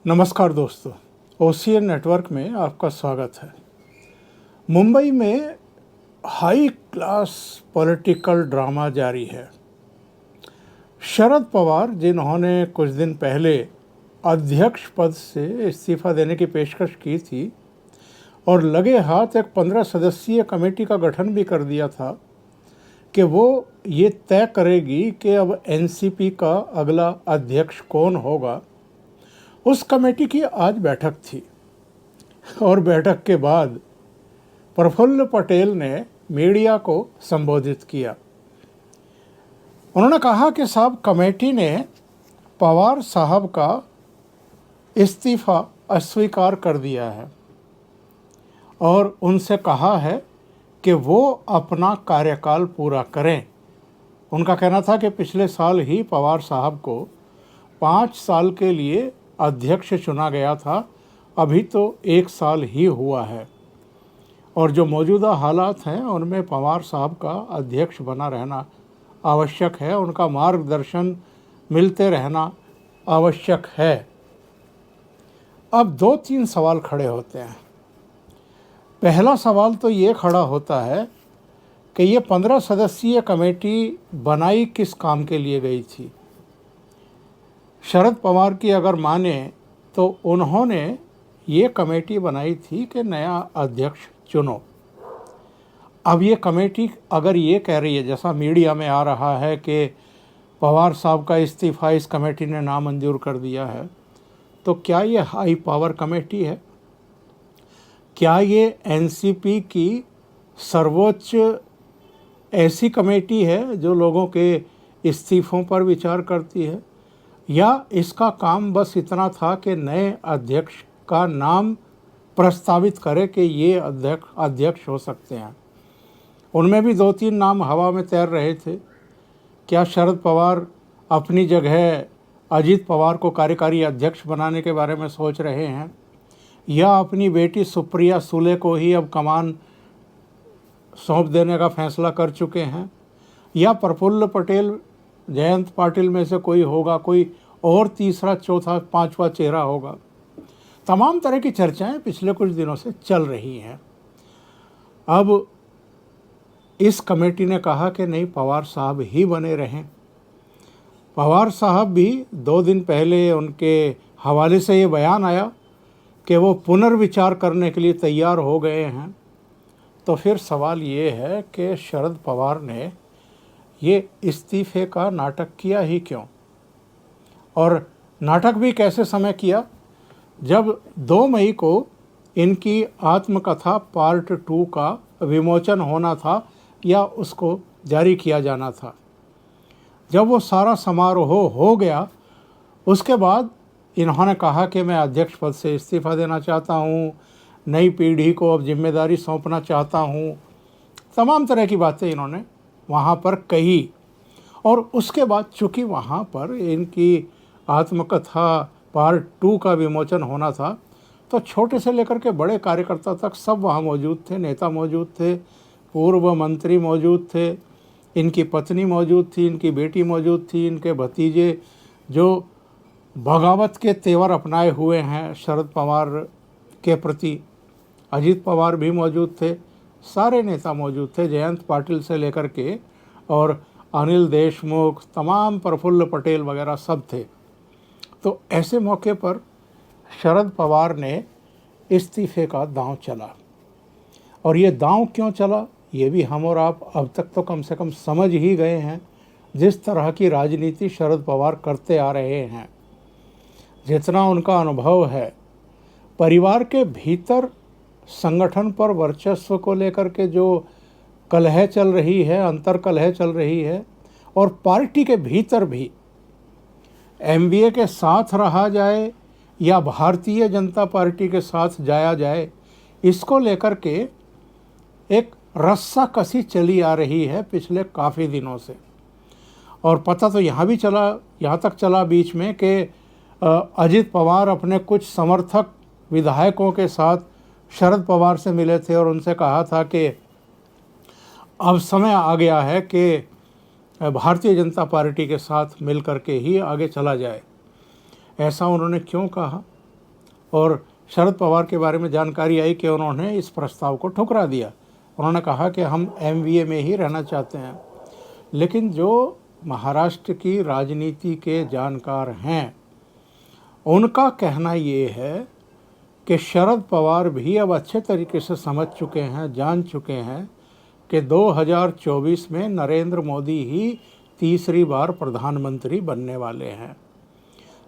नमस्कार दोस्तों, OCN network में आपका स्वागत है। मुंबई में हाई क्लास पॉलिटिकल ड्रामा जारी है। शरद पवार, जिन्होंने कुछ दिन पहले अध्यक्ष पद से इस्तीफा देने की पेशकश की थी और लगे हाथ एक 15 सदस्यीय कमेटी का गठन भी कर दिया था कि वो ये तय करेगी कि अब एनसीपी का अगला अध्यक्ष कौन होगा, उस कमेटी की आज बैठक थी। और बैठक के बाद प्रफुल्ल पटेल ने मीडिया को संबोधित किया। उन्होंने कहा कि साहब, कमेटी ने पवार साहब का इस्तीफा अस्वीकार कर दिया है और उनसे कहा है कि वो अपना कार्यकाल पूरा करें। उनका कहना था कि पिछले साल ही पवार साहब को 5 साल के लिए अध्यक्ष चुना गया था, अभी तो 1 साल ही हुआ है और जो मौजूदा हालात हैं उनमें पवार साहब का अध्यक्ष बना रहना आवश्यक है, उनका मार्गदर्शन मिलते रहना आवश्यक है। अब 2-3 सवाल खड़े होते हैं। पहला सवाल तो ये खड़ा होता है कि ये 15 सदस्यीय कमेटी बनाई किस काम के लिए गई थी। शरद पवार की अगर माने तो उन्होंने ये कमेटी बनाई थी कि नया अध्यक्ष चुनो। अब ये कमेटी अगर ये कह रही है, जैसा मीडिया में आ रहा है कि पवार साहब का इस्तीफा इस कमेटी ने नामंजूर कर दिया है, तो क्या ये हाई पावर कमेटी है? क्या ये एनसीपी की सर्वोच्च ऐसी कमेटी है जो लोगों के इस्तीफों पर विचार करती है, या इसका काम बस इतना था कि नए अध्यक्ष का नाम प्रस्तावित करे कि ये अध्यक्ष हो सकते हैं? उनमें भी 2-3 नाम हवा में तैर रहे थे। क्या शरद पवार अपनी जगह अजीत पवार को कार्यकारी अध्यक्ष बनाने के बारे में सोच रहे हैं, या अपनी बेटी सुप्रिया सुले को ही अब कमान सौंप देने का फैसला कर चुके हैं, या प्रफुल्ल पटेल, जयंत पाटिल में से कोई होगा, कोई और तीसरा, चौथा, 5वां चेहरा होगा? तमाम तरह की चर्चाएं पिछले कुछ दिनों से चल रही हैं। अब इस कमेटी ने कहा कि नहीं, पवार साहब ही बने रहें। पवार साहब भी 2 दिन पहले उनके हवाले से ये बयान आया कि वो पुनर्विचार करने के लिए तैयार हो गए हैं। तो फिर सवाल ये है कि शरद पवार ने ये इस्तीफे का नाटक किया ही क्यों? और नाटक भी कैसे समय किया, जब 2 मई को इनकी आत्मकथा पार्ट 2 का विमोचन होना था या उसको जारी किया जाना था। जब वो सारा समारोह हो गया, उसके बाद इन्होंने कहा कि मैं अध्यक्ष पद से इस्तीफा देना चाहता हूँ, नई पीढ़ी को अब जिम्मेदारी सौंपना चाहता हूँ। तमाम तरह की बातें इन्होंने वहाँ पर कही। और उसके बाद चूँकि वहाँ पर इनकी आत्मकथा पार्ट 2 का विमोचन होना था, तो छोटे से लेकर के बड़े कार्यकर्ता तक सब वहाँ मौजूद थे, नेता मौजूद थे, पूर्व मंत्री मौजूद थे, इनकी पत्नी मौजूद थी, इनकी बेटी मौजूद थी, इनके भतीजे जो बगावत के तेवर अपनाए हुए हैं शरद पवार के प्रति, अजीत पवार भी मौजूद थे, सारे नेता मौजूद थे, जयंत पाटिल से लेकर के और अनिल देशमुख, तमाम प्रफुल्ल पटेल वगैरह सब थे। तो ऐसे मौके पर शरद पवार ने इस्तीफे का दांव चला। और ये दांव क्यों चला, ये भी हम और आप अब तक तो कम से कम समझ ही गए हैं। जिस तरह की राजनीति शरद पवार करते आ रहे हैं, जितना उनका अनुभव है, परिवार के भीतर संगठन पर वर्चस्व को लेकर के जो कलह चल रही है, अंतर कलह चल रही है, और पार्टी के भीतर भी एमवीए के साथ रहा जाए या भारतीय जनता पार्टी के साथ जाया जाए, इसको लेकर के एक रस्साकसी चली आ रही है पिछले काफ़ी दिनों से। और पता तो यहाँ भी चला, यहाँ तक चला बीच में कि अजीत पवार अपने कुछ समर्थक विधायकों के साथ शरद पवार से मिले थे और उनसे कहा था कि अब समय आ गया है कि भारतीय जनता पार्टी के साथ मिल कर के ही आगे चला जाए। ऐसा उन्होंने क्यों कहा, और शरद पवार के बारे में जानकारी आई कि उन्होंने इस प्रस्ताव को ठुकरा दिया। उन्होंने कहा कि हम एमवीए में ही रहना चाहते हैं। लेकिन जो महाराष्ट्र की राजनीति के जानकार हैं, उनका कहना ये है कि शरद पवार भी अब अच्छे तरीके से समझ चुके हैं, जान चुके हैं कि 2024 में नरेंद्र मोदी ही तीसरी बार प्रधानमंत्री बनने वाले हैं।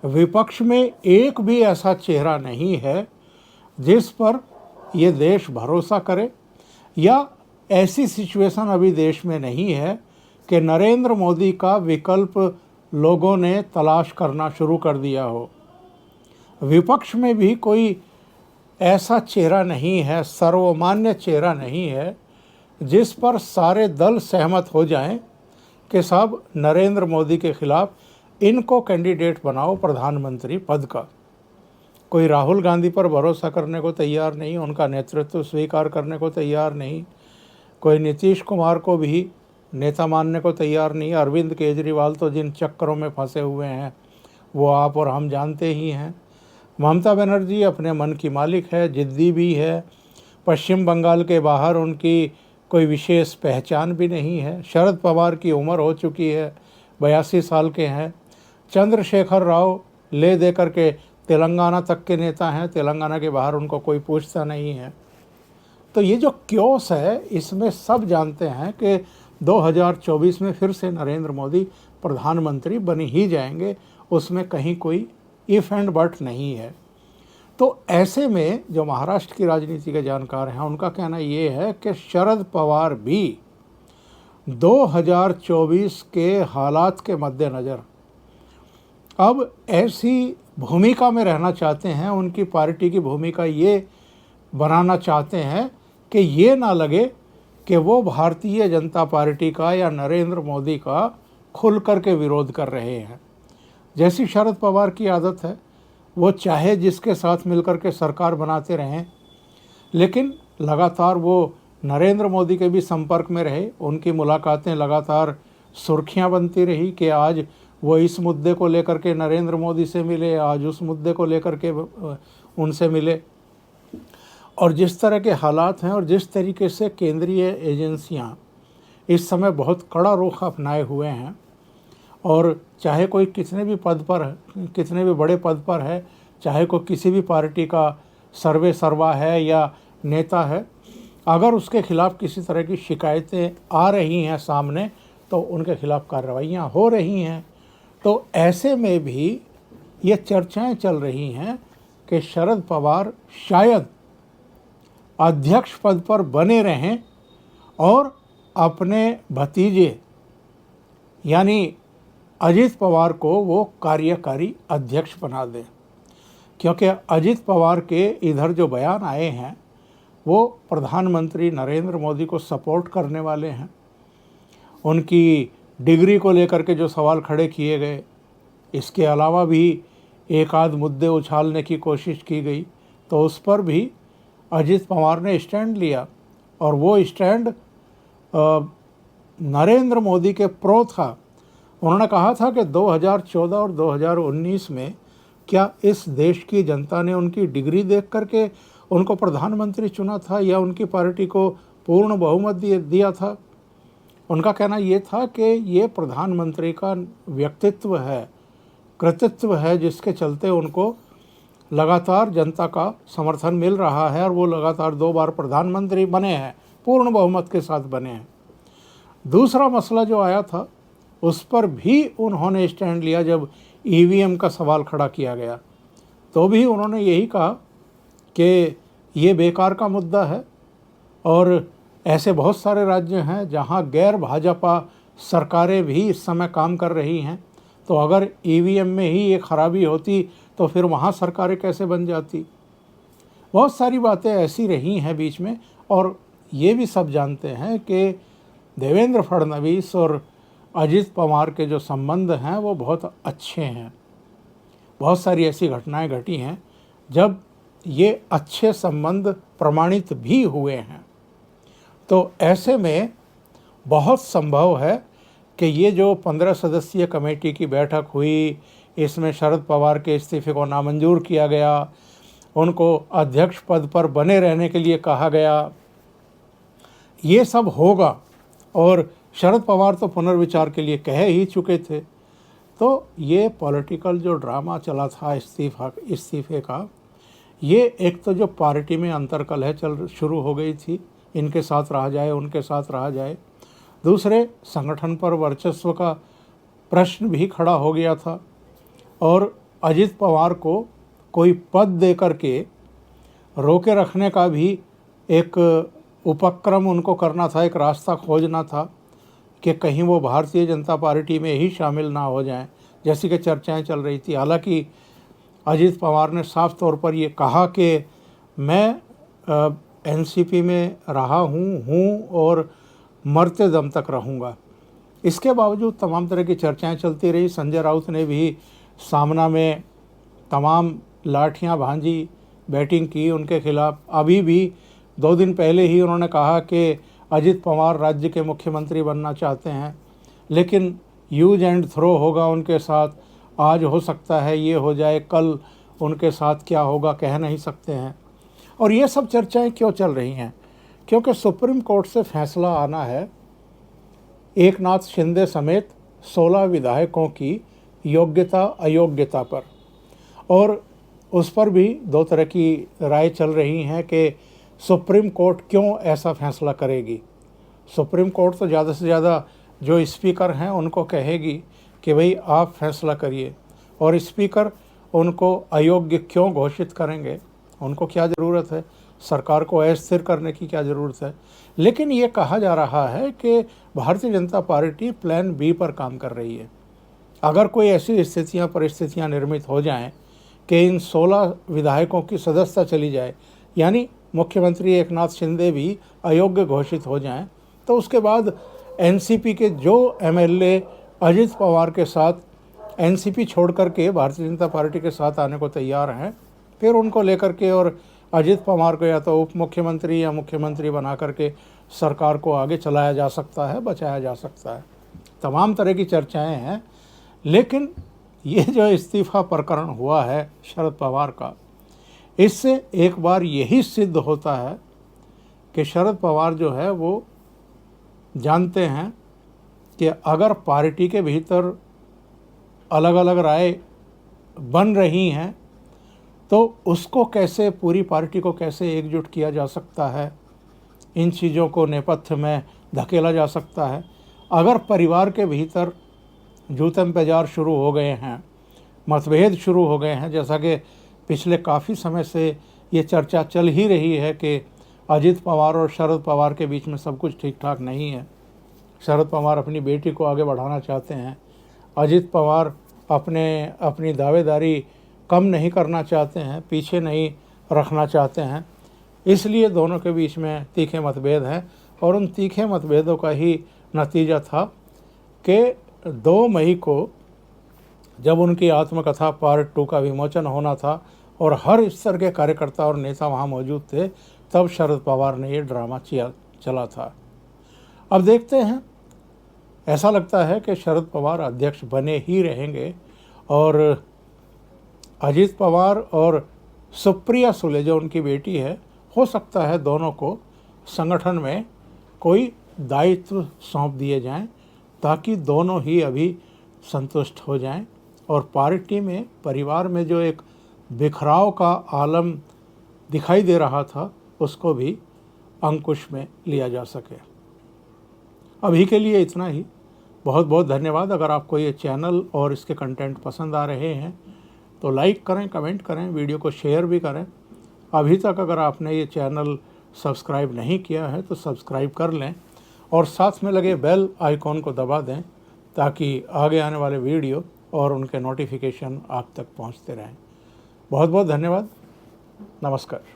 विपक्ष में एक भी ऐसा चेहरा नहीं है जिस पर ये देश भरोसा करे, या ऐसी सिचुएशन अभी देश में नहीं है कि नरेंद्र मोदी का विकल्प लोगों ने तलाश करना शुरू कर दिया हो। विपक्ष में भी कोई ऐसा चेहरा नहीं है, सर्वमान्य चेहरा नहीं है जिस पर सारे दल सहमत हो जाएं कि साहब नरेंद्र मोदी के खिलाफ इनको कैंडिडेट बनाओ प्रधानमंत्री पद का। कोई राहुल गांधी पर भरोसा करने को तैयार नहीं, उनका नेतृत्व स्वीकार करने को तैयार नहीं। कोई नीतीश कुमार को भी नेता मानने को तैयार नहीं। अरविंद केजरीवाल तो जिन चक्करों में फंसे हुए हैं वो आप और हम जानते ही हैं। ममता बनर्जी अपने मन की मालिक है, जिद्दी भी है। पश्चिम बंगाल के बाहर उनकी कोई विशेष पहचान भी नहीं है। शरद पवार की उम्र हो चुकी है, 82 साल के हैं। चंद्रशेखर राव ले दे करके तेलंगाना तक के नेता हैं, तेलंगाना के बाहर उनको कोई पूछता नहीं है। तो ये जो क्योस है, इसमें सब जानते हैं कि 2024 में फिर से नरेंद्र मोदी प्रधानमंत्री बन ही जाएंगे, उसमें कहीं कोई इफ एंड बट नहीं है। तो ऐसे में जो महाराष्ट्र की राजनीति के जानकार हैं, उनका कहना ये है कि शरद पवार भी 2024 के हालात के मद्देनज़र अब ऐसी भूमिका में रहना चाहते हैं, उनकी पार्टी की भूमिका ये बनाना चाहते हैं कि ये ना लगे कि वो भारतीय जनता पार्टी का या नरेंद्र मोदी का खुल कर के विरोध कर रहे हैं। जैसी शरद पवार की आदत है, वो चाहे जिसके साथ मिलकर के सरकार बनाते रहें, लेकिन लगातार वो नरेंद्र मोदी के भी संपर्क में रहे। उनकी मुलाकातें लगातार सुर्खियां बनती रही कि आज वो इस मुद्दे को लेकर के नरेंद्र मोदी से मिले, आज उस मुद्दे को लेकर के उनसे मिले। और जिस तरह के हालात हैं और जिस तरीके से केंद्रीय एजेंसियां इस समय बहुत कड़ा रुख अपनाए हुए हैं, और चाहे कोई कितने भी पद पर है, कितने भी बड़े पद पर है, चाहे कोई किसी भी पार्टी का सर्वे सर्वा है या नेता है, अगर उसके खिलाफ किसी तरह की शिकायतें आ रही हैं सामने तो उनके खिलाफ कार्रवाइयाँ हो रही हैं। तो ऐसे में भी ये चर्चाएं चल रही हैं कि शरद पवार शायद अध्यक्ष पद पर बने रहें और अपने भतीजे यानी अजित पवार को वो कार्यकारी अध्यक्ष बना दें, क्योंकि अजित पवार के इधर जो बयान आए हैं वो प्रधानमंत्री नरेंद्र मोदी को सपोर्ट करने वाले हैं। उनकी डिग्री को लेकर के जो सवाल खड़े किए गए, इसके अलावा भी एक आध मुद्दे उछालने की कोशिश की गई, तो उस पर भी अजित पवार ने स्टैंड लिया, और वो स्टैंड नरेंद्र मोदी के प्रो था। उन्होंने कहा था कि 2014 और 2019 में क्या इस देश की जनता ने उनकी डिग्री देख करके उनको प्रधानमंत्री चुना था या उनकी पार्टी को पूर्ण बहुमत दिया था। उनका कहना ये था कि ये प्रधानमंत्री का व्यक्तित्व है, कृतित्व है, जिसके चलते उनको लगातार जनता का समर्थन मिल रहा है और वो लगातार 2 बार प्रधानमंत्री बने हैं, पूर्ण बहुमत के साथ बने हैं। दूसरा मसला जो आया था उस पर भी उन्होंने स्टैंड लिया। जब ईवीएम का सवाल खड़ा किया गया तो भी उन्होंने यही कहा कि ये बेकार का मुद्दा है, और ऐसे बहुत सारे राज्य हैं जहां गैर भाजपा सरकारें भी इस समय काम कर रही हैं, तो अगर ईवीएम में ही ये खराबी होती तो फिर वहाँ सरकारें कैसे बन जाती। बहुत सारी बातें ऐसी रही हैं बीच में, और ये भी सब जानते हैं कि देवेंद्र फडणवीस और अजित पवार के जो संबंध हैं वो बहुत अच्छे हैं। बहुत सारी ऐसी घटनाएं घटी हैं जब ये अच्छे संबंध प्रमाणित भी हुए हैं। तो ऐसे में बहुत संभव है कि ये जो 15 सदस्यीय कमेटी की बैठक हुई, इसमें शरद पवार के इस्तीफे को नामंजूर किया गया, उनको अध्यक्ष पद पर बने रहने के लिए कहा गया, ये सब होगा। और शरद पवार तो पुनर्विचार के लिए कह ही चुके थे। तो ये पॉलिटिकल जो ड्रामा चला था इस्तीफे का, ये एक तो जो पार्टी में अंतर्कलह शुरू हो गई थी, इनके साथ रहा जाए उनके साथ रहा जाए, दूसरे संगठन पर वर्चस्व का प्रश्न भी खड़ा हो गया था और अजित पवार को कोई पद दे करके रोके रखने का भी एक उपक्रम उनको करना था, एक रास्ता खोजना था कि कहीं वो भारतीय जनता पार्टी में ही शामिल ना हो जाएं, जैसी कि चर्चाएं चल रही थी। हालांकि अजित पवार ने साफ तौर पर ये कहा कि मैं एनसीपी में रहा हूँ और मरते दम तक रहूँगा। इसके बावजूद तमाम तरह की चर्चाएं चलती रही। संजय राउत ने भी सामना में तमाम लाठियां भांजी, बैटिंग की उनके खिलाफ। अभी भी 2 दिन पहले ही उन्होंने कहा कि अजित पवार राज्य के मुख्यमंत्री बनना चाहते हैं, लेकिन यूज एंड थ्रो होगा उनके साथ। आज हो सकता है ये हो जाए, कल उनके साथ क्या होगा कह नहीं सकते हैं। और ये सब चर्चाएं क्यों चल रही हैं? क्योंकि सुप्रीम कोर्ट से फैसला आना है एकनाथ शिंदे समेत 16 विधायकों की योग्यता अयोग्यता पर, और उस पर भी 2 तरह की राय चल रही हैं कि सुप्रीम कोर्ट क्यों ऐसा फैसला करेगी। सुप्रीम कोर्ट तो ज़्यादा से ज़्यादा जो स्पीकर हैं उनको कहेगी कि भाई आप फैसला करिए, और स्पीकर उनको अयोग्य क्यों घोषित करेंगे? उनको क्या ज़रूरत है? सरकार को अस्थिर करने की क्या ज़रूरत है? लेकिन ये कहा जा रहा है कि Bharatiya Janata party plan B पर काम कर रही है। अगर कोई ऐसी परिस्थितियाँ निर्मित हो जाएं कि इन 16 विधायकों की सदस्यता चली जाए, यानी मुख्यमंत्री एकनाथ शिंदे भी अयोग्य घोषित हो जाएं, तो उसके बाद एनसीपी के जो एमएलए अजित पवार के साथ एनसीपी छोड़ करके भारतीय जनता पार्टी के साथ आने को तैयार हैं, फिर उनको लेकर के और अजित पवार को या तो उप मुख्यमंत्री या मुख्यमंत्री बना करके सरकार को आगे चलाया जा सकता है, बचाया जा सकता है। तमाम तरह की चर्चाएं हैं। लेकिन ये जो इस्तीफा प्रकरण हुआ है शरद पवार का, इससे एक बार यही सिद्ध होता है कि शरद पवार जो है वो जानते हैं कि अगर पार्टी के भीतर अलग अलग राय बन रही हैं तो उसको कैसे, पूरी पार्टी को कैसे एकजुट किया जा सकता है, इन चीज़ों को नेपथ्य में धकेला जा सकता है। अगर परिवार के भीतर जूतम पेजार शुरू हो गए हैं, मतभेद शुरू हो गए हैं, जैसा कि पिछले काफ़ी समय से ये चर्चा चल ही रही है कि अजित पवार और शरद पवार के बीच में सब कुछ ठीक ठाक नहीं है। शरद पवार अपनी बेटी को आगे बढ़ाना चाहते हैं, अजित पवार अपनी दावेदारी कम नहीं करना चाहते हैं, पीछे नहीं रखना चाहते हैं। इसलिए दोनों के बीच में तीखे मतभेद हैं, और उन तीखे मतभेदों का ही नतीजा था कि 2 मई को जब उनकी आत्मकथा पार्ट 2 का विमोचन होना था और हर स्तर के कार्यकर्ता और नेता वहाँ मौजूद थे, तब शरद पवार ने ये ड्रामा चला था। अब देखते हैं, ऐसा लगता है कि शरद पवार अध्यक्ष बने ही रहेंगे, और अजित पवार और सुप्रिया सुले जो उनकी बेटी है, हो सकता है दोनों को संगठन में कोई दायित्व सौंप दिए जाएं, ताकि दोनों ही अभी संतुष्ट हो जाएं और पार्टी में, परिवार में जो एक बिखराव का आलम दिखाई दे रहा था उसको भी अंकुश में लिया जा सके। अभी के लिए इतना ही। बहुत बहुत धन्यवाद। अगर आपको ये चैनल और इसके कंटेंट पसंद आ रहे हैं तो लाइक करें, कमेंट करें, वीडियो को शेयर भी करें। अभी तक अगर आपने ये चैनल सब्सक्राइब नहीं किया है तो सब्सक्राइब कर लें, और साथ में लगे बेल आइकॉन को दबा दें, ताकि आगे आने वाले वीडियो और उनके नोटिफिकेशन आप तक पहुंचते रहें। बहुत बहुत धन्यवाद। नमस्कार।